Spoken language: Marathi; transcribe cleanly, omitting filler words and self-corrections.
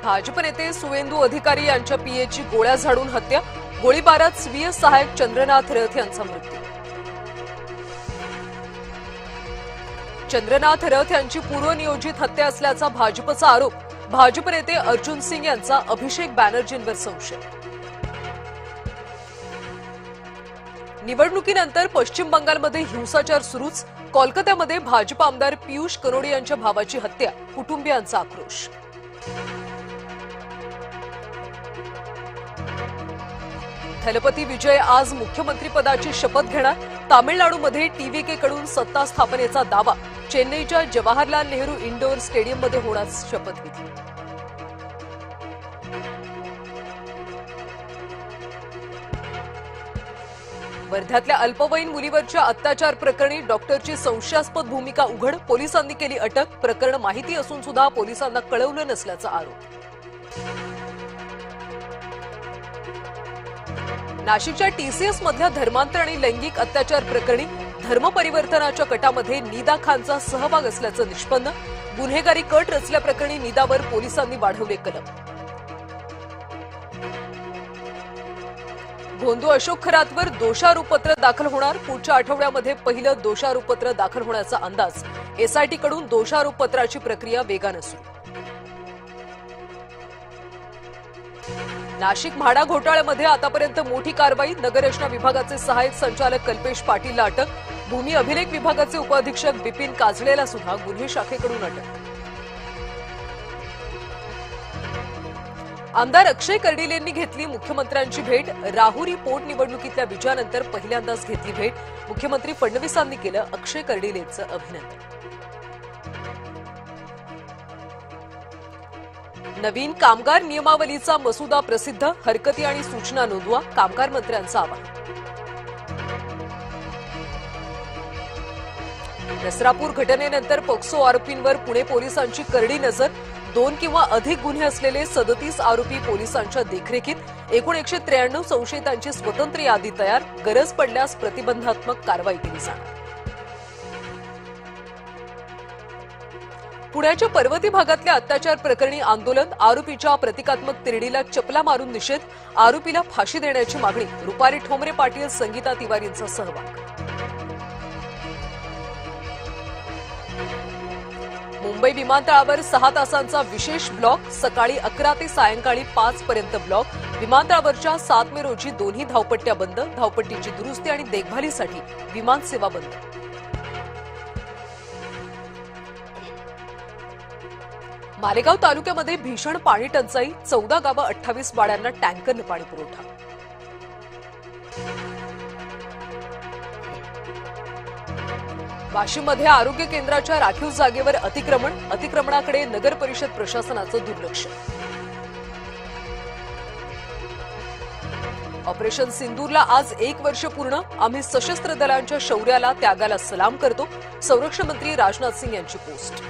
भाजप नेते सुवेंदू अधिकारी यांच्या पीएची गोळ्या झाडून हत्या, गोळीबारात स्वीय सहायक चंद्रनाथ रथ यांचा मृत्यू। चंद्रनाथ रथ यांची पूर्वनियोजित हत्या असल्याचा भाजपचा आरोप, भाजप नेते अर्जुन सिंग यांचा अभिषेक बॅनर्जींवर संशय। निवडणुकीनंतर पश्चिम बंगालमध्ये हिंसाचार सुरूच, कोलकात्यामध्ये भाजप आमदार पीयूष करोडे यांच्या भावाची हत्या, कुटुंबियांचा आक्रोश। थलपती विजय आज मुख्यमंत्रीपदाची शपथ घेणार, तामिळनाडूमध्ये टीव्हीकेकडून सत्ता स्थापनेचा दावा, चेन्नईच्या जवाहरलाल नेहरू इंडोर स्टेडियममध्ये होणार शपथविधी। वर्ध्यातल्या अल्पवयीन मुलीवरच्या अत्याचार प्रकरणी डॉक्टरची संशयास्पद भूमिका उघड, पोलिसांनी केली अटक, प्रकरण माहिती असून सुद्धा पोलिसांना कळवलं नसल्याचा आरोप। नाशिकच्या टीसीएस मधल्या धर्मांतर आणि लैंगिक अत्याचार प्रकरणी धर्मपरिवर्तनाच्या कटामध्ये निदा खानचा सहभाग असल्याचं निष्पन्न, गुन्हेगारी कट रचल्याप्रकरणी निदावर पोलिसांनी वाढवले कलम। भोंदू अशोक खरातवर दोषारोपपत्र दाखल होणार, पुढच्या आठवड्यामध्ये पहिलं दोषारोपपत्र दाखल होण्याचा अंदाज, एसआयटीकडून दोषारोपपत्राची प्रक्रिया वेगानं सुरू। नाशिक म्हाडा घोटाळ्यामध्ये आतापर्यंत मोठी कारवाई, नगररचना विभागाचे सहाय्यक संचालक कल्पेश पाटीलला अटक, भूमी अभिलेख विभागाचे उपअधीक्षक बिपिन काजळेला सुद्धा गुन्हे शाखेकडून अटक। आमदार अक्षय कर्डिलेंनी घेतली मुख्यमंत्र्यांची भेट, राहुरी पोटनिवडणुकीतल्या विजयानंतर पहिल्यांदाच घेतली भेट, मुख्यमंत्री फडणवीसांनी केलं अक्षय कर्डिलेंचं अभिनंदन। नवीन कामगार नियमावलीचा मसुदा प्रसिद्ध, हरकती आणि सूचना नोंदवा, कामगार मंत्र्यांचं आवाहन। नसरापूर घटनेनंतर पोक्सो आरोपींवर पुणे पोलिसांची करडी नजर, 2 किंवा अधिक गुन्हे असलेले 37 आरोपी पोलिसांच्या देखरेखीत, एकूण 193 संशयितांची स्वतंत्र यादी तयार, गरज पडल्यास प्रतिबंधात्मक कारवाई केली जाणार। पुण्याच्या पर्वती भागातल्या अत्याचार प्रकरणी आंदोलन, आरोपीच्या प्रतिकात्मक तिरडीला चपला मारून निषेध, आरोपीला फाशी देण्याची मागणी, रुपाली ठोंबरे पाटील, संगीता तिवारींचा सहभाग। मुंबई विमानतळावर 6 तासांचा विशेष ब्लॉक, सकाळी 11 ते सायंकाळी 5 पर्यंत ब्लॉक, विमानतळावरच्या 7 मे रोजी दोन्ही धावपट्ट्या बंद, धावपट्टीची दुरुस्ती आणि देखभालीसाठी विमानसेवा बंद। मालेगाव तालुक्यामध्ये भीषण पाणी टंचाई, 14 गावं 28 वाड्यांना टँकरनं पाणी पुरवठा। वाशिममध्ये आरोग्य केंद्राच्या राखीव जागेवर अतिक्रमण, अतिक्रमणाकडे नगर परिषद प्रशासनाचं दुर्लक्ष। ऑपरेशन सिंदूरला आज 1 वर्ष पूर्ण, आम्ही सशस्त्र दलांच्या शौर्याला त्यागाला सलाम करतो, संरक्षण मंत्री राजनाथ सिंग यांची पोस्ट।